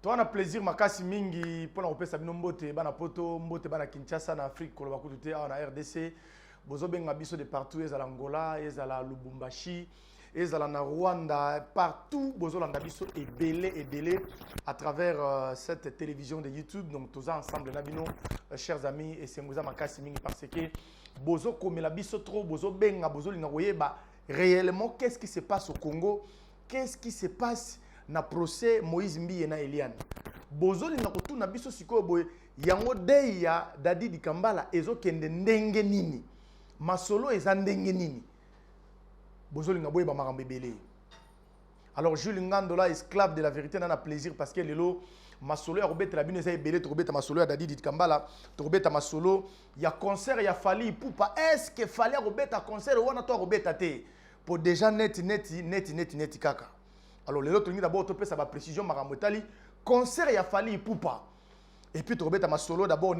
Toi, on a plaisir, makasi mingi, pour nous faire mbote, bana poto, mbote, bana Kinshasa, en Afrique, koloba kutute, en RDC, bozo benga biso de partout, ils à l'Angola, ils à la Lubumbashi, ils à la Rwanda, partout, bozo landa biso et belé à travers cette télévision de YouTube. Donc tous ensemble, nabino, chers amis, et c'est mouza makasi mingi parce que bozo comme la biso trop, bozo benga, bozo linawoye ba réellement qu'est-ce qui se passe au Congo, qu'est-ce qui se passe na procès Moïse Mbiye na Eliane. Bozoli na kotu na biso sikoyo boye yango dei ya Dadi Dikambala ezokende ndenge nini. Masolo eza ndenge nini. Bozoli na boye ba makambo ebele. Alors Jules Ngandola, esclave de la vérité, n'a plaisir parce que lelo masolo ya robeta la bino eza ebele to robeta masolo ya Dadi Dikambala, to robeta masolo ya concert ya Fally Ipupa. Est-ce que Fally robeta concert wana to robeta te pour déjà net kaka. Alors, les autres, d'abord, tu ça va précision, Maramotali, concert, il a fallu Ipupa. Et puis, tu as ma solo, d'abord,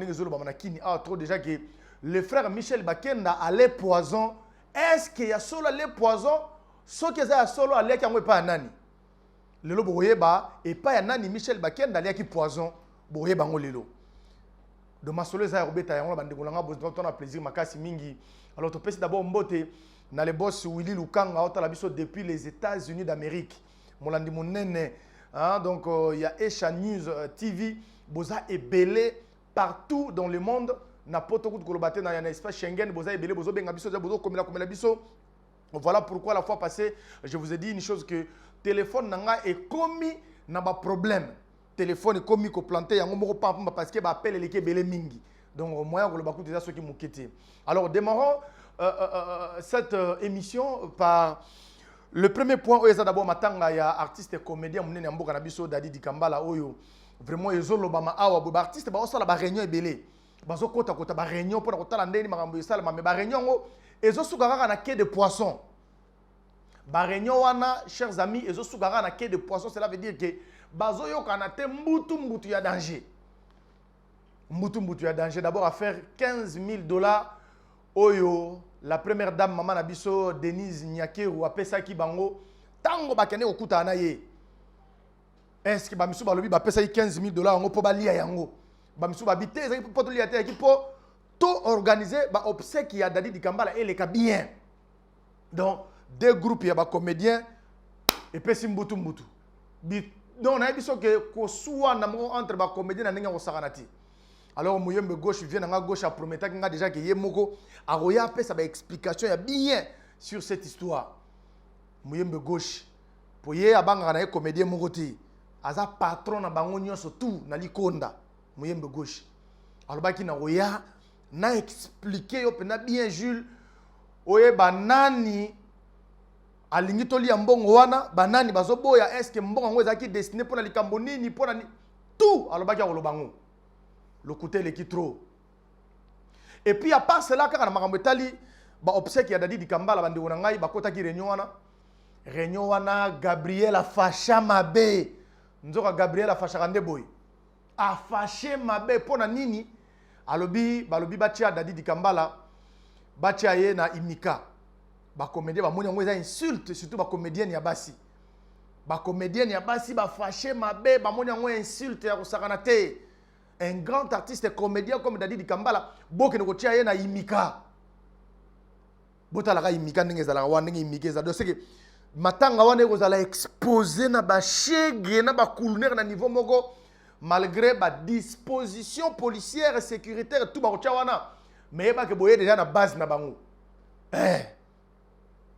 trop déjà que le frère Michel Bakenda allait poison. Est-ce qu'il y a solo allait poison? Ce qui est solo allait qui pas nani. Le lo boyeba et pas nani Michel Bakenda allait qui poison. Boyeba ngo lelo. De ma solo za robeta yango bande kolanga besoin ton plaisir makasi mingi. Alors, tu peux d'abord mbote na le boss Willy Lukanga otala biso depuis les États-Unis d'Amérique. Molandi monene, donc il y a Esha News TV, boza est belé partout dans le monde. Na poto coup de kolobate na un espace Schengen, boza est belé, bozo benga biso, bozo comme la biso. Voilà pourquoi la fois passée, je vous ai dit une chose que téléphone nanga est commis na ba problème. Téléphone est commis ko planté yango moko pa parce que ba appelle les belé mingi. Donc moyen ko lobaku déjà ceux qui mukete. Alors démarrons cette émission par le premier point, c'est d'abord matanga ya artiste et comédien munene mboka na biso Dadi Dikambala oyo vraiment ezolo bama awa bo artiste ba osala ba réunion ebele bazo kota ba réunion pour kotala ndeni makambo esala mais ba réunion ngo ezo sukaka na quai de poisson ba réunion wana chers amis ezo sukaka na quai de poisson, cela veut dire que bazo yoka na te mbutu ya danger ya danger d'abord à faire $15,000 oyo. La première dame, maman Nabiso, Denise Nyakeru, a pesa ki bango, tango bakene okuta na ye. Est-ce que bamisu balobi ba pesa $15,000 ngo po ba lia yango. Bamisu ba bité ezaki po to lia te ki po to organiser ba obsèque ya Dadi Dikambala et les bien. Donc deux groupes ya ba comédiens et pesi mbutu. Donc na biso que ko suwa na mo entre ba comédien na ninga ko sakanati. Alors, Mouyembe gauche vient à gauche à promettre qu'il y a déjà qui est moko. Aroya a fait sa explication bien sur cette histoire. Mouyembe gauche pour y avoir un comédien mokoti. Aza patron na bangonyo surtout na likonda. Mouyembe gauche. Alors baki na roya na expliqué opena bien Jules. Oye banani alingi toli ya mbongo wana banani bazoboya est-ce que mbongo ngo ezaki destiné pour la likambo nini pour la tout. Alors baki a bango. Le côté le qui trop. Et puis à part cela quand on a tali ba obsèque ya Dadi Dikambala bande wonangai ba kota ki réunion wana Gabriel a fâché mabe nzoka Gabriel a fâché kande boy a fâché mabe pona nini balobi batia Dadi Dikambala batia ye na imika ba comédien ba moni ngo eza insulte surtout ba comédienne ya basi ba fâché mabe ba moni ngo insulte ya kosakana te. Un grand artiste et comédien comme Dadi Dikambala, boke ne kotia ye na imika. Botalaka imika ndenge zala wa ndenge imika za donc c'est que matanga wana ko zala exposer na ba chege na ba couleur na niveau moko malgré ba disposition policière et sécuritaire tout ba kotia wana mais ba ke boye déjà na base na bango.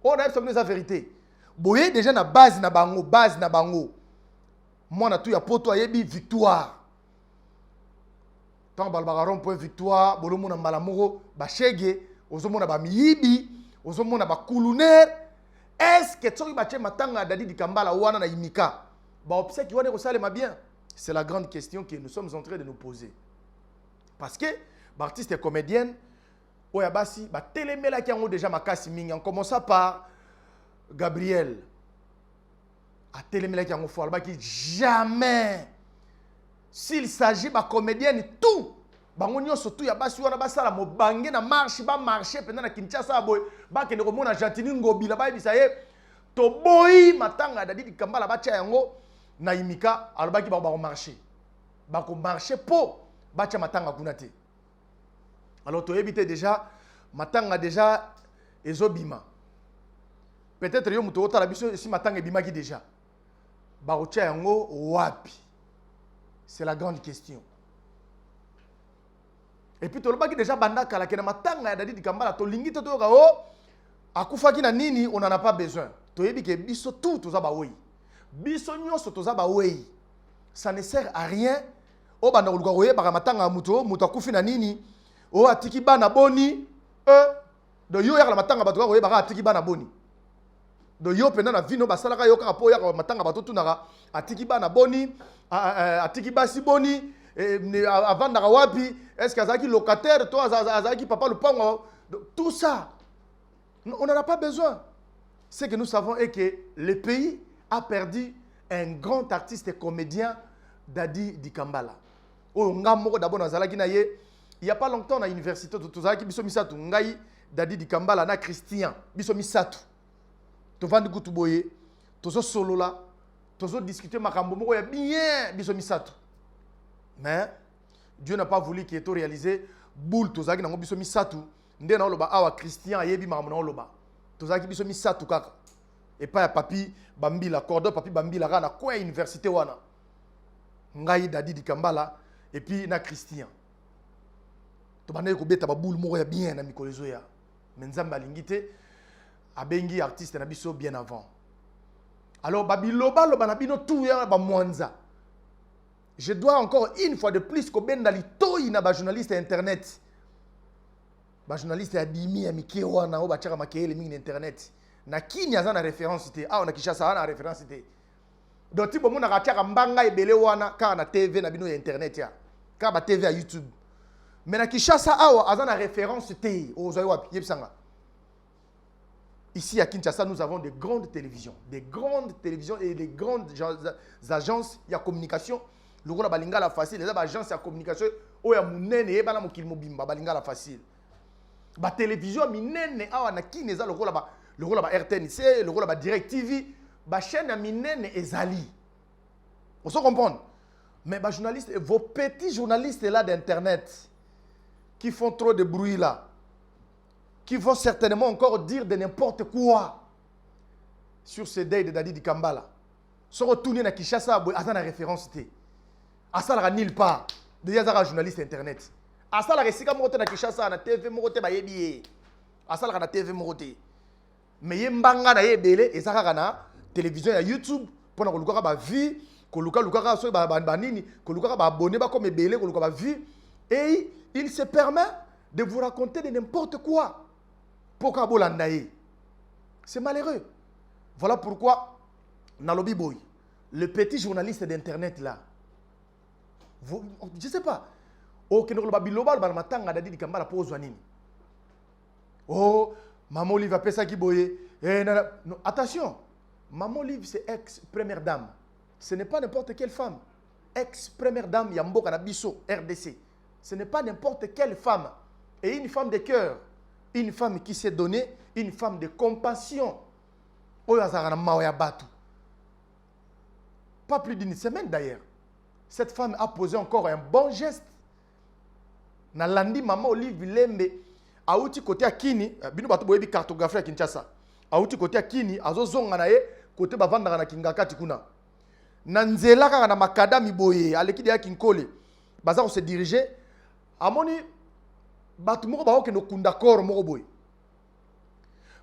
On a fait la vérité. Boye déjà na base na bango. Moi na tout ya poto ayebi victoire. Tant balbagaron point victoire bolomo na malamoko ba chege ozomona ba miyibi ozomona ba couleur. Est-ce que tu as matanga Dadi Dikambala wana na imika ba obsèque wana ko salema bien? C'est la grande question que nous sommes en train de nous poser. Parce que l'artiste et comédienne oya basi ba telemela ki yango déjà makasi mingi en commençant par Gabriel a telemela ki yango fo alba ki jamais s'il s'agit de comédienne tout bango nyonso tout ya basi wana basala mobange na marche ba marcher pendant na Kinshasa boy ba kende ko mona Jantini Ngobila ba bisa ye to boy matanga Dadi Dikambala ba tia yango na imika alobaki ba marché ba ko marché po ba tia matanga kuna te. Alors tu éviter déjà matanga déjà ezobima. Peut-être yo muto otala biso si matanga ebimaki déjà. Ba ko tia yango wapi? C'est la grande question. Et puis tolobaki déjà bandaka la kena matanga ya Dadi Dikambala to lingi to yoka o akufaki na nini on en a pas besoin. To yebi ke biso tout toza ba wei. Biso nyonso toza ba wei. Ça ne sert à rien. O banda koluka koye baka matanga muto akufi na nini o atiki bana boni do yo ya la matanga bato koye baka atiki bana boni. Do yo pena na vino basalaka yo kaka po ya matanga bato tunaka atiki bana boni atiki basi boni. Avant d'Arawapi, est-ce qu'il y a locataire, toi, Azaki, papa, le pango, tout ça, on n'en a pas besoin. Ce que nous savons est que le pays a perdu un grand artiste et comédien, Dadi Dikambala. Il n'y a pas longtemps, à l'université, Dadi Dikambala, na Christian, biso misatu. Tu vas nous boyer, tu vas solo là, tu vas discuter makambo moko ya bien, biso misatu. Mais Dieu n'a pas voulu qu'il ait réalisé boule tozaki nango biso misatu nde na oloba awa Christian ayebi makambo na oloba tozaki biso misatu kaka et pas ya papi bambila cordo papi bambila kana kwa université wana ngai Dadi Dikambala et puis na Christian to banaye ko beta ba boule moko ya bien na mikolezo ya menzamba alingite abengi artiste na biso bien avant. Alors babiloba loba na bino tout ya ba mwanza. Je dois encore une fois de plus que ben dali toyi na ba journaliste internet. Ba journaliste ya bimi ya mikewa na o ba chaka makele mingi internet. Na kini azana référence té. Ah on a Kishasa na référence té. Donc ti bomo na katiaka mbanga ebele wana ka na TV na bino ya internet ya. Ka ba TV à YouTube. Mais na Kishasa awa azana référence té. O zoyi wapi yebsanga. Ici à Kinshasa, nous avons des grandes télévisions et des grandes agences de communication. Le rôle balinga la facile, les agences de communication, oya munene e bana mokili mobimba balinga la facile. Ba télévision minene awa na kineza le rôle ba RTNC, le rôle ba Direct TV, ba chaîne minene ezali. On se comprend. Mais ba journalistes, vos petits journalistes là d'internet qui font trop de bruit là, qui vont certainement encore dire de n'importe quoi sur ce deuil de Dadi Dikambala. Se retourner na Kishasa, à la référence té. À ça la nulle part. Déjà ça journaliste internet. À ça la resika mokote na Kishasa na TV mokote ba yebi. À ça la TV mokote. Mais yembanga na yebele et ça na télévision ya YouTube pour na koluka ba vie, koluka so ba nini, koluka ba abonné ba comme ebele koluka ba vie et il se permet de vous raconter de n'importe quoi. Pourquoi bolandaye? C'est malheureux. Voilà pourquoi Nalobi Boy, le petit journaliste d'internet là, vous, je ne sais pas. Oh, Dadi Dikambala pose nini. Oh, Maman Olive a pesa qui boye. Non, attention, Maman Olive c'est ex-première dame. Ce n'est pas n'importe quelle femme. Ex-première dame Yambo Kanabiso, RDC. Ce n'est pas n'importe quelle femme. Et une femme de cœur. Une femme qui s'est donnée, une femme de compassion. Pas plus d'une semaine d'ailleurs. Cette femme a posé encore un bon geste. Na landi Maman Olive Lembe a outi côté à Kini, bino bato boyebi cartographie à Kinshasa. A outi côté à Kini, azo zonga na ye côté bavanda na Kingakati kuna. Na nzela kaka na makadami boye, aleki de ya Kinkole. Baza ko se diriger amoni bato moko baoke no kunda koro moko boy.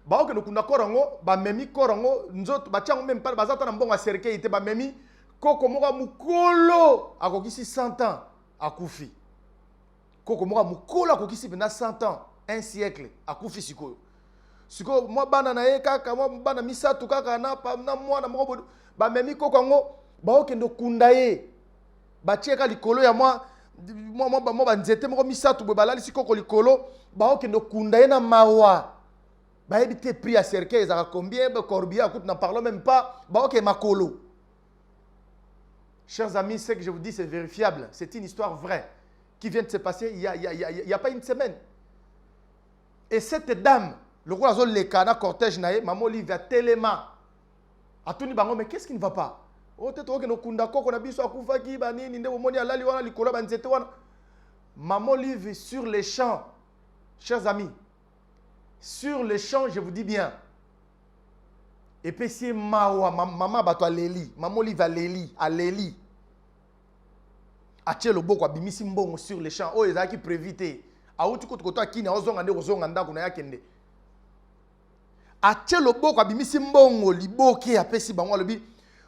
Baoke no kunda koro ngo ba memi koro ngo nzoto batiango même pas bazata na mbonga cercueil te ba memi koko moko mukolo akokisi 100 ans akufi. Koko moko mukolo akokisi pena 100 ans, un siècle akufi sikoyo. Sikoyo moi bana na ye kaka moi bana misatu kaka na mwana moko ba memi koko ngo baoke no kunda ye. Batieka likolo ya moi banzete moko misatu bo balali sikoko likolo baoke no kunda ye na mawa ba ebite prix à cercueil za combien ba corbillard coûte n'en parlons même pas baoke makolo. Chers amis, ce que je vous dis c'est vérifiable, c'est une histoire vraie qui vient de se passer il y a pas une semaine. Et cette dame le roi zo le kana cortège nae Maman Olive a tellement a tuni bango mais qu'est-ce qui ne va pas? o te to ke no kunda koko na biso akufaki ba nini nde bomoni alali wana likolo ba nzete wana. Maman Olive sur les champs, chers amis, sur les champs, je vous dis bien. Et puis c'est mawa, maman bato aleli, maman Olive aleli. Atie le boko abimisi mbongo sur les champs. Oh ezaki prévité. Auti koto akini ozonga nde ozonga ndako na yakende. Atie le boko abimisi mbongo liboke apesi bango lobi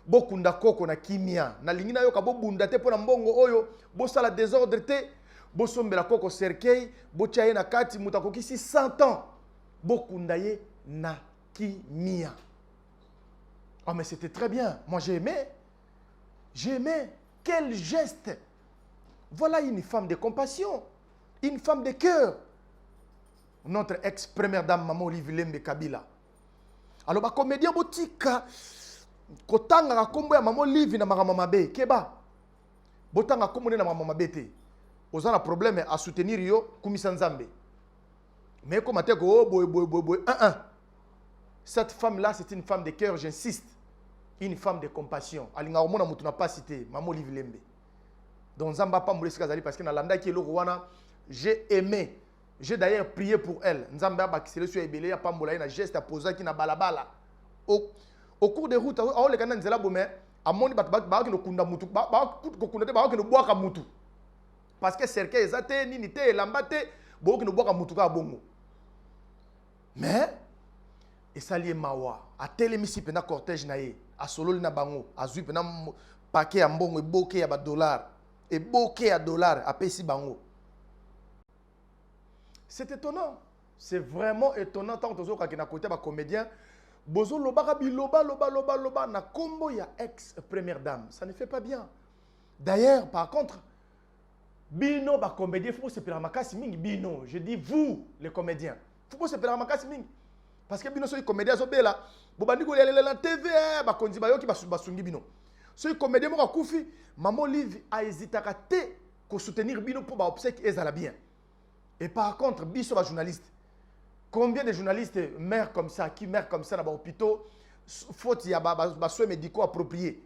bokunda koko na kimia. Na lingina yo ka bobunda te pona mbongo oyo bo sala désordre te. Bosombela koko cercueil, bochaye na kati mutakokisi 100 ans. Bokundaye na kimia. Oh mais c'était très bien. Moi j'ai aimé. J'ai aimé. Quel geste. Voilà une femme de compassion. Une femme de cœur. Notre ex-première dame, Maman Olive Lembe Kabila. Alors, ma comédien botika, kotanga na kombo ya Maman Olive na Maman Mabe, keba. Botanga kombo na Maman Mabe te. Oza na problème à soutenir yo kumisa nzambe. Mais comme tu boy. Cette femme-là, c'est une femme de cœur, j'insiste. Une femme de compassion. Alinga omona mutu na pas cité, Maman Olive Lembe. Donc Nzamba pas moulé Kazali parce que na landa qui est le Rwanda, j'ai aimé. J'ai d'ailleurs prié pour elle. Nzamba ba kisele sur ebele ya pambola na geste à poser qui na balabala. Au cours des routes, au le kana nzela bomé, amoni ba ki no kunda mutu, ba ko kunda te ba ki no boaka mutu. Parce que cercueil ezate nini te lamba te, bo ki no boaka mutu ka bongo. Mais et salié mawa, a telemisi pena cortège na ye, a solo na bango, a zui pena paquet ya mbongo e boke ya ba dollar. Et bokeh à dollars à pesi bango. C'est étonnant. C'est vraiment étonnant tant que tu as un côté de comédien. Bozo loba loba na combo ya ex première dame. Ça ne fait pas bien. D'ailleurs, par contre, bino ba comédien faut se perdre makasi mingi bino. Je dis vous les comédiens. Faut se perdre makasi mingi. Parce que bino so comédien so bela, bo bandi ko la TV ba konzi ba yo ki basungi bino. Ce comédien m'a koufi, Maman Olive a hésité à soutenir Bino pour obsèque et ça bien. Et par contre, Biso va journaliste. Combien de journalistes meurent comme ça, qui meurent comme ça dans les hôpitaux, faute il y a des soins médicaux appropriés.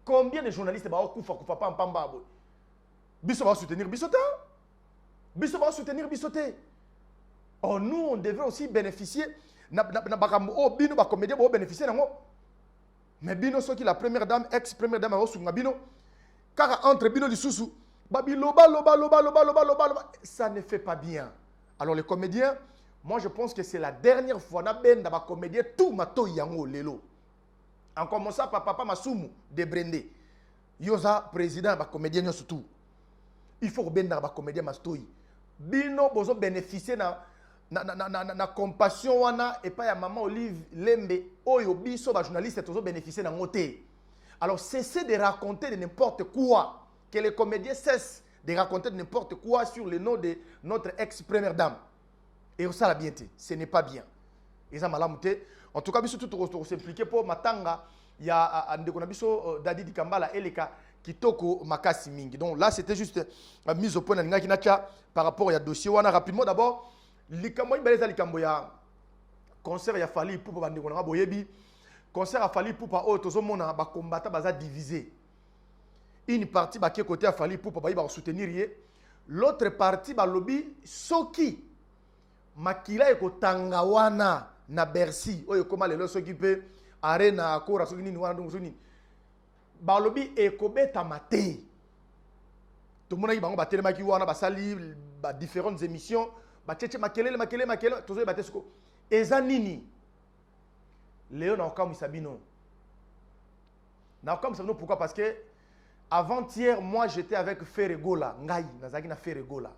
Combien de journalistes va koufa pas en pamba. Biso va soutenir Bisoté. Biso va soutenir Bisoté. Oh nous on devrait aussi bénéficier Bino va comédien va bénéficier mais Bino qui la première dame, ex-première dame a Bino, car entre Bino du Soussou, loba, ça ne fait pas bien. Alors les comédiens, moi je pense que c'est la dernière fois na ben da ba comédien tout mato yango lelo. En commençant par papa Masumu de Brendé. Yoza président ba comédien surtout. Il faut ben da ba comédien mastoi. Bino bozo bénéficier na compassion wana et pas ya Maman Olive Lembe oyo biso ba journaliste tozo bénéficier na ngoté. Alors cessez de raconter de n'importe quoi, que les comédiens cessent de raconter de n'importe quoi sur le nom de notre ex-première dame. Et ça la bien té, ce n'est pas bien. Et ça malamuté. En tout cas biso tout s'impliquer pour matanga ya ndeko na biso Dadi Dikambala eleka kitoko makasi mingi. Donc là c'était juste mise au point na kinacha par rapport à dossier wana rapidement d'abord. Likambo ibeleza likambo ya concert ya Fally Ipupa bandeko na boyebi concert ya Fally Ipupa o tozomona ba combattant baza divisé. Une partie ba ki côté ya Fally Ipupa ba ba soutenir ye, l'autre partie ba lobby soki makila eko tanga wana na Bercy oyo koma lelo soki pe arena akora soki nini wana donc soki ba lobby eko beta maté. Tout le monde bango ba telemaki wana ba sali ba différentes émissions. Bacheche makelele tozo batesko eza nini Léo na okamu sabino na okamu sabino pourquoi parce que avant-hier moi j'étais avec Ferregola ngai nazaki na Ferregola.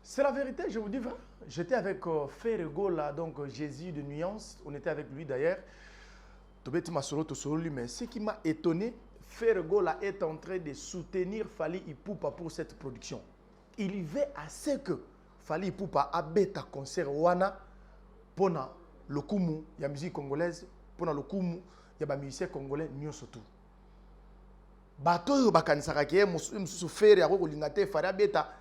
C'est la vérité, je vous dis vrai. J'étais avec Ferregola donc Jésus de Nuance, on était avec lui d'ailleurs. Tobeti masolo to solo lui mais ce qui m'a étonné, Ferregola est en train de soutenir Fally Ipupa pour cette production. Il veut assez que Fally Ipupa abeta concert wana pona lokumu ya musique congolaise, pona lokumu ya ba musicien congolais nyonso tout. Bato yo bakanisaka ke mususu fere ya kolinga te Fally abeta.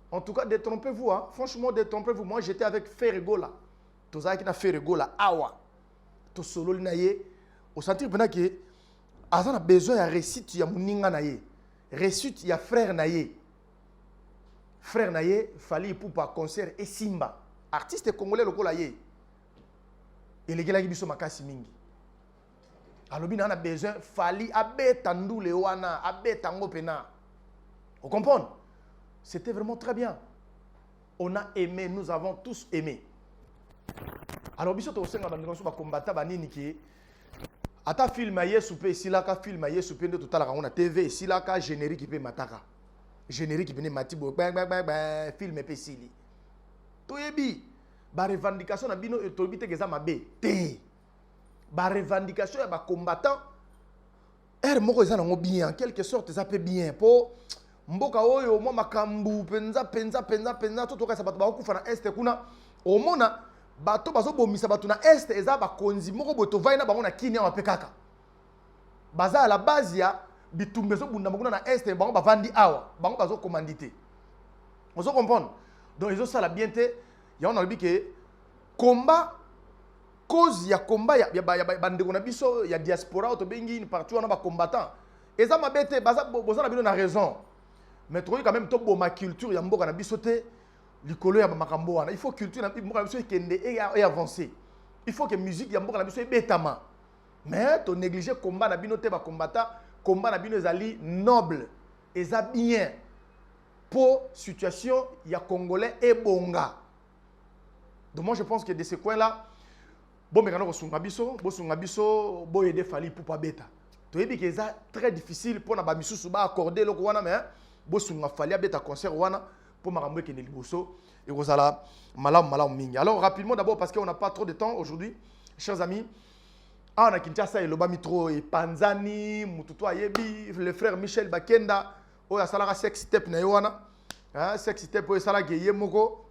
En tout cas, détrompez-vous hein. Franchement détrompez-vous. Moi j'étais avec Ferregola. Tozaki na Ferregola awa. To solo na ye. Au sentir pena que a besoin de réussite ya muninga na ye. Réussite ya frère na ye. Frère na ye, fali pour pas concert et Simba. Artiste congolais lokola ye. Et les gars qui biso makasi mingi. Alors bien on a besoin fali abeta ndule wana, abeta ngopena. Vous comprenez? C'était vraiment très bien. On a aimé, nous avons tous aimé. Alors biso to senga bandeko so ba combattant banini ki ata film aye soupe silaka film aye soupe ndo totala on a TV silaka générique pe mataka. Générique pe ne matibo film pe sili. To yebi ba revendication na bino etobi te keza mabe te. Ba revendication ya ba combattant moko eza nango bien en quelque sorte ça peut bien po mboka oyo mo makambu penza to toka sabato ba kufa na este kuna omona bato bazo bomisa bato na este eza ba konzi moko boto vai na bango na kini ya pekaka baza à la base ya bitumbezo bunda moko na este bango bavandi awa bango bazo commandité ozo comprendre donc ils ont ça la bien te ya on a dit que combat cause ya combat ya bandeko na biso ya diaspora auto bengi ni partout on a ba combattant eza mabete baza boza na bino na raison mais trouver quand même to boma culture ya mboka na biso te likolo ya makambo wana il faut culture na mboka na biso kende et avancer il faut que musique ya mboka na biso ebetama mais to négliger combat na bino te ba combattant combat na bino ezali noble eza bien pour situation ya congolais et bonga. Donc moi je pense que de ce coin là bon mais quand on sunga biso bo aider fali pour pas beta to yebi que ça très difficile pour na ba misusu ba accorder loko wana mais bo sunga fali abeta concert wana pour makambo ke liboso et kozala malam mingi. Alors rapidement d'abord parce qu'on n'a pas trop de temps aujourd'hui chers amis. Ah na Kinshasa et loba mitro et Panzani mututu ayebi le frère Michel Bakenda o ya sala sex step na wana sex step o sala ke yemoko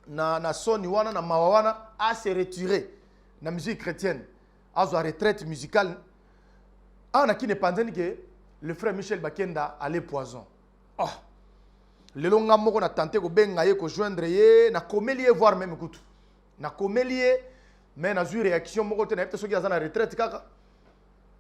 na soni wana na mawana a se retirer na musique chrétienne a zo retraite musicale a na kine Panzani que le frère Michel Bakenda allait poison. Oh le longa moko na tenté ko benga ye ko joindre ye na komelier voir même kutu na komelier mais na eu réaction moko te na peut soki azana retraite kaka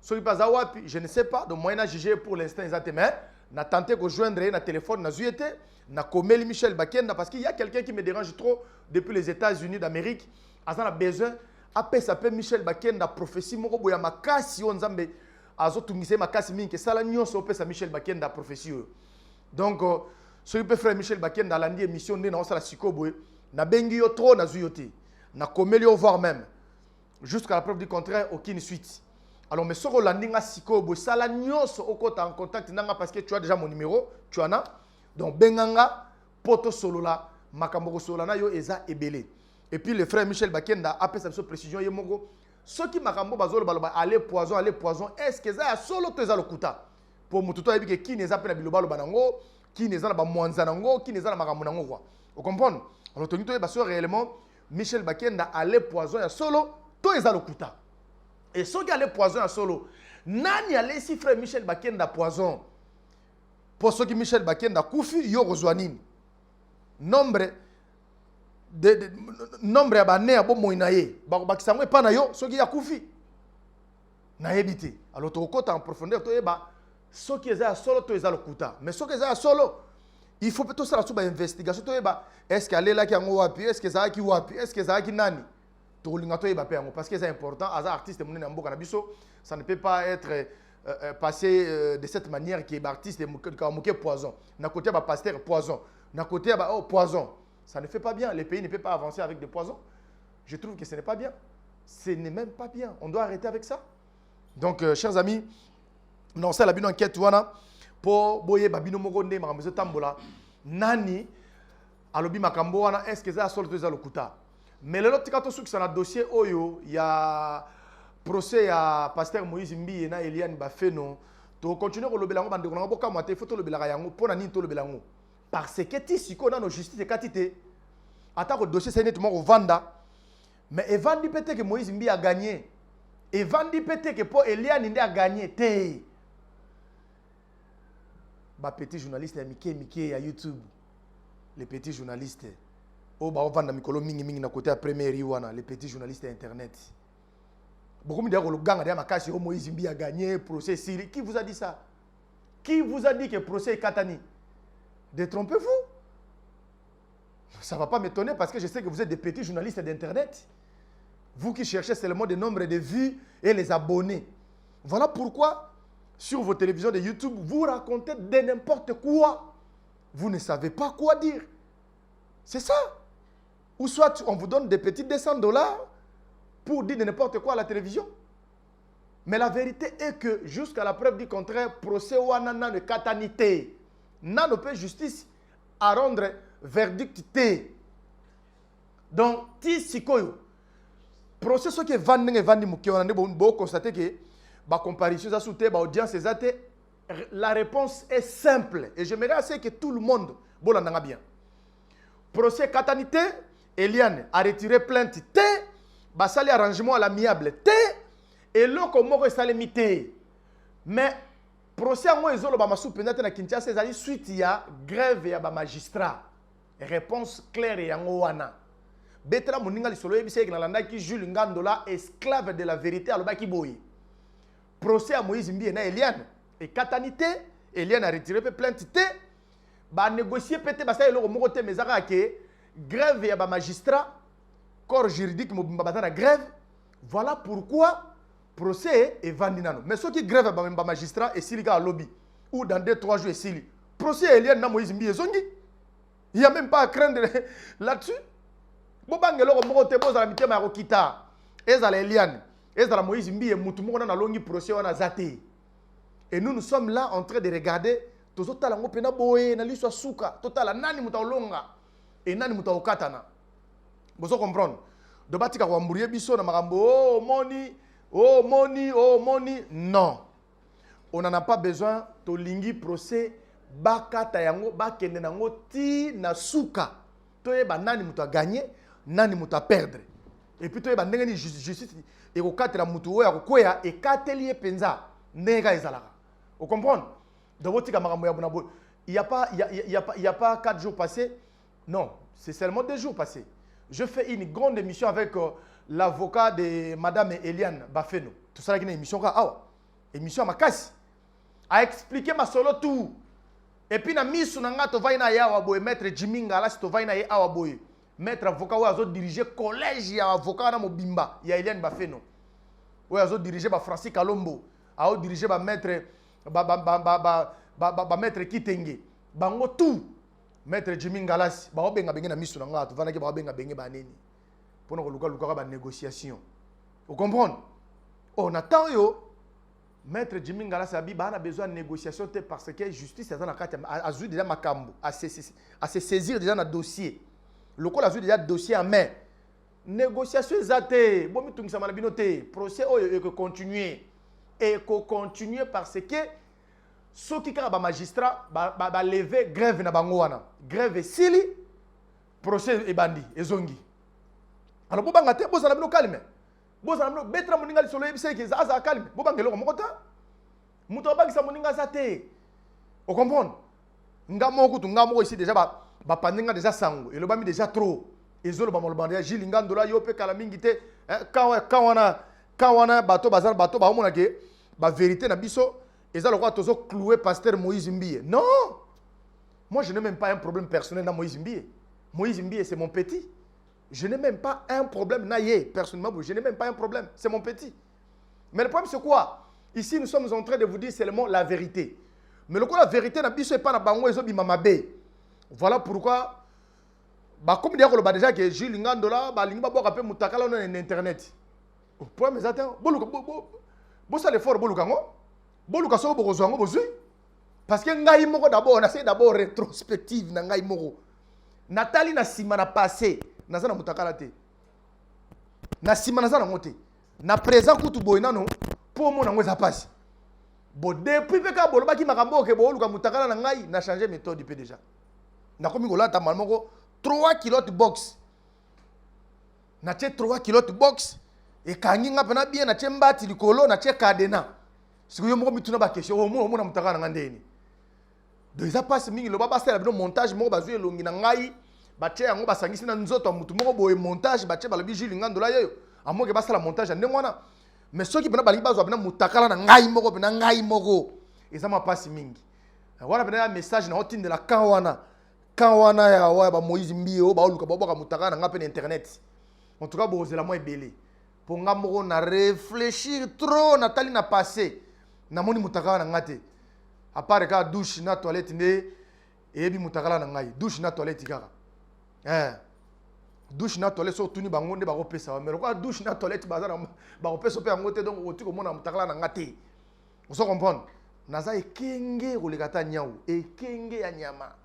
soki pas wapi je ne sais pas donc moi na juger pour l'instant exactement mais na tenté ko joindre ye na téléphone na zuete na komeli Michel Bakenda parce qu'il y a quelqu'un qui me dérange trop depuis les États-Unis d'Amérique azana besoin après ça peut Michel Bakenda prophétie moko boya makasi on nzambe azotungisa makasi mingi sala nyonso opesa Michel Bakenda prophétie donc soki peut frère Michel Bakenda landi émission ndé na osala sikoboy na bengi yo trop na zuyote na komeli yo voir même jusqu'à la preuve du contraire aucune suite. Alors mais soko landinga sikoboy sala nyonso okota en contact nanga parce que tu as déjà mon numéro tu en as donc benganga poto solola makambo solana yo eza ebele. Et puis le frère Michel Bakenda a fait sa précision yemoko soki makambo bazolo baloba aller poison est-ce que ça solo to eza lokuta pour mututo yebi ke ki neza pe na bilobalo banango qui n'est pas mwanza nango qui n'est pas makambo nango quoi vous comprenez. Alors toni to baso réellement Michel Bakenda allait poison ya solo to eza lokuta et ceux qui allaient poison ya solo nani allait si frère Michel Bakenda poison pour ceux qui Michel Bakenda kufi yo rozwanini nombre ya bane ya bomo inaye bakisango epa na yo soki ya kufi na yebite. Alors to kota en profondeur to yeba soki eza solo to eza lokuta mais soki eza solo il faut plutôt ça la suba investigation to yeba est-ce que aller là qui yango wapi est-ce que ça qui wapi est-ce que ça qui nani to linga to yeba pe yango parce que c'est important as artiste monene mboka na biso ça ne peut pas être passé de cette manière qui est artiste moke poison na côté ba pasteur poison na côté ba poison ça ne fait pas bien. Les pays ne peuvent pas avancer avec des poisons. Je trouve que ce n'est pas bien. Ce n'est même pas bien. On doit arrêter avec ça. Donc, chers amis, non, c'est la bonne enquête pour boye babino mogonde makambo tambola nani alobi makambo wana est-ce que ça solo to za lokuta. Mais le lot tikato suk sana dossier oyo ya procès ya pasteur Moïse Mbi na Eliane Bafeno to continuer ko lobela ngo bande ko boka mate photo lobela yango pona nini to lobela ngo. Parce que ti siko na no justice katite atako dossier c'est nettement vanda mais evandi pété que Moïse Mbi a gagné evandi pété que pour Eliane Ndé a gagné te ba petit journaliste ya mike ya YouTube les petits journalistes o ba vanda mikolo mingi na côté ya première wana les petits journalistes internet Beaucoup me disent que le gang a makasi Moïse Mbi a gagné procès Siri. Qui vous a dit ça? Qui vous a dit que le procès est Katani? Détrompez-vous. Ça ne va pas m'étonner parce que je sais que vous êtes des petits journalistes d'Internet. Vous qui cherchez seulement le nombre de vues et les abonnés. Voilà pourquoi, sur vos télévisions de YouTube, vous racontez de n'importe quoi. Vous ne savez pas quoi dire. C'est ça. Ou soit on vous donne des petits $200 pour dire de n'importe quoi à la télévision. Mais la vérité est que, jusqu'à la preuve du contraire, procès Wanana de Katanité, n'a pas justice à rendre verdict T. Donc, ti sikoyo. Procès ce qui est vendu et vendu, on a constaté que la comparaison à l'audience, la réponse est simple. Et j'aimerais assez que tout le monde, bien. Procès Katanité, Eliane a retiré plainte T, basali arrangement à l'amiable T, et l'autre comme salimité. Mais procès à moi izolo ba masupendate na Kinshasa ezali suite ya grève ya ba magistrat. Réponse claire ya ngowana. Betra moninga lisolo yebise na landa ki Jules Ngandola esclave de la vérité alobaki boyi. Procès à Moïse Mbi na Eliane et Katanité, Eliane a retiré plainte T, ba négocier pété ba sa eloko moko te mezaka ke grève ya ba magistrat corps juridique mobimba batana grève. Voilà pourquoi procès est vendu. Mais ceux qui grèvent ba magistrat et s'il y a lobby ou dans 2-3 jours et s'il procès Eliane na Moïse Mbi ezongi. Il n'y a même pas à craindre là-dessus. Bobangelo ko moko te bozala mitema ya kokita. Ezala Eliane, ezala Moïse Mbi et mutu moko na longi procès wana zate. Et nous sommes là en train de regarder tozotala ngo pena boye na liswa suka, totala nani mutaolonga et nani mutaokatana. Bozo comprendre. De batika ko mburiye biso na makambo oh money, oh money, oh money. Non. On n'en a pas besoin to lingi procès bakata yango bakende nango ti na suka. Toyeba nani muta gagner, nani muta perdre. Et puis toyeba ndenge ni justice et ko katela mutu oya ko kwea et katelier penza ndenge ezalaka. Vous comprenez? Il n'y a pas 4 jours passés. Non, c'est seulement 2 jours passés. Je fais une grande émission avec l'avocat de Madame Eliane Bafeno. Tout ça, c'est une émission. Émission à Makassi. A expliqué ma solo tout. Et puis, na mis sur nanga to vaina ya waboy maître Jimmy Ngala to vaina ya waboy. Maître avocat ou azo diriger collège ya avocat na mobimba ya Eliane Bafeno. Ou azo diriger ba Francis Kalombo, azo diriger ba maître maître Kitenge. Bango tout. Maître Jimmy Ngalas, ba obenga benga na misu na nga to vana ke ba obenga benga ba neni. Pour nous luka ba négociation. Vous comprenez? On attend yo. Maître Jimmy Ngalas a besoin de négociation parce que justice a joué déjà makambo, à se saisir déjà dans le dossier. Le col a joué déjà dossier en main. Négociation zate, bon mi tungisa malabinote, procès que continuer et continuer parce que ceux qui ont magistrat ba lever grève na bango wana. Grève sili, procès et bandi et zongi. Alors bo bangate bo zala bino calme. Bozala bino betra moninga lisolo yebise ke za calme. Bo bangelo mokota. Muto bagisa moninga zate. Vous comprenez? Ngamo kutu ngamo ici déjà ba pandinga déjà sango. Et le bami déjà trop. Ezolo ba molbanda Jules Ngandola yo pe kala mingi te. Kawana bato bazar bato ba omona ke ba vérité na biso. Ezalo kwa tozo clouer pasteur Moïse Mbi. Non. Moi je n'ai même pas un problème personnel dans Moïse Mbi. Moïse Mbi c'est mon petit. Je n'ai même pas un problème, personnellement, je n'ai même pas un problème, c'est mon petit. Mais le problème c'est quoi? Ici nous sommes en train de vous dire seulement la vérité. Mais le coup la vérité n'a pas na bango ezobi mamabe. Voilà pourquoi comme dire que déjà que Jules Ngandola ba lingi ba boka pe mutakala na internet. Le problème c'est attends, bo ça l'effort boluka ngo. Boluka so bo kozwango bozui. Parce que ngai moko d'abord on essaie d'abord rétrospective na ngai moko. Nathalie na sima na passé. Nazana mutakala te. Na sima nazana ngote. Na présent kutu boyina no pour mon ngweza passe. Bo depuis peka boloba ki makambo ke bo luka mutakala na ngai na changer méthode pe déjà. Na komi ko lata malmoko 3 kilotes box. Na che 3 kilotes box e kangi ngapa na bien na che mbati likolo na che cadena. Siku yo moko mituna ba question o mo na mutakala na ngandeni. Déjà passe mingi lo baba sala bino montage moko bazui elongi na ngai. Bache yango basangisi na nzoto mutu moko boye montage bache balobi Jules Ngandola yeyo amoke basala montage ndenge wana mais ceux qui bana balingi bazwa bana mutakala na ngai moko bana ngai moko ezama pasi mingi wana bana message na hotine de la kawana ya wa ba Moïse Mbio ba oluka ba boka mutakala na ngape na internet en tout cas bozela moi ebele pour nga moko na réfléchir trop na tali na passé na moni mutakala na ngate à part ka douche na toilette ne ebi mutakala na ngai douche na toilette kaka douche na toilette so tuni bango nde bako pesa mais quoi douche na toilette bazana bako pesa pe ngote donc oti ko mona mutakala na ngate on se comprendre naza ekenge kolekata nyau ekenge ya nyama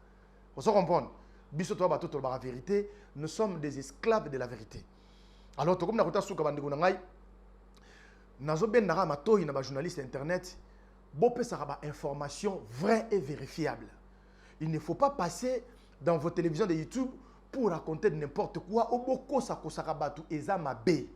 on se comprendre biso to ba toto ba vérité nous sommes des esclaves de la vérité alors to comme na kota suka bandeko na ngai nazo ben na matoyi na ba journaliste internet bo pesa ba information vraie et vérifiable. Il ne faut pas passer dans vos télévisions de YouTube pour raconter n'importe quoi. Oboko sakosakabatu ezama B.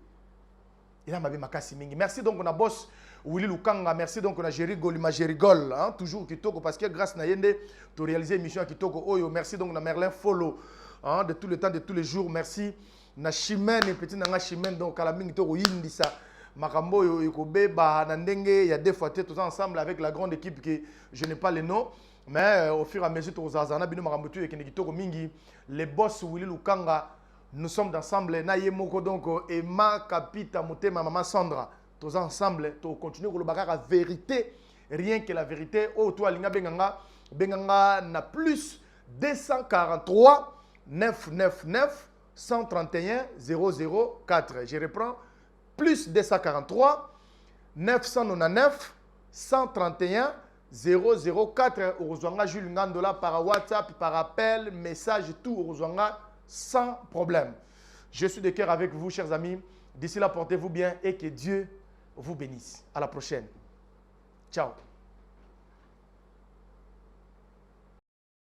Ezama B makasi mingi. Merci donc on a boss Willy Lukanga, merci donc on a Jerigol, ma Jerigol, hein, toujours Kitoko parce que grâce à Yende tu réaliser émission à Kitoko Oyo. Merci donc on a Merlin Follow, hein, de tout le temps de tous les jours. Merci na Chimène petit nanga Chimène donc à la mingi to yindisa. Makambo Yokobeba Nandenge, il y a des fois tous ensemble avec la grande équipe que je n'ai pas les noms. Mais au fur et à mesure, les boss Willy Lukanga, nous sommes ensemble. Nayemoko donc Emma Kapita Motema Maman Sandra, tous ensemble, tous continuer le bagage la vérité, rien que la vérité. Oh toi linga benganga na plus 243 999 131 004. Je reprends plus 243 999 131 004 Orozwanga Jules Ngandola par WhatsApp, par appel, message, tout Orozwanga sans problème. Je suis de cœur avec vous, chers amis. D'ici là, portez-vous bien et que Dieu vous bénisse. À la prochaine. Ciao.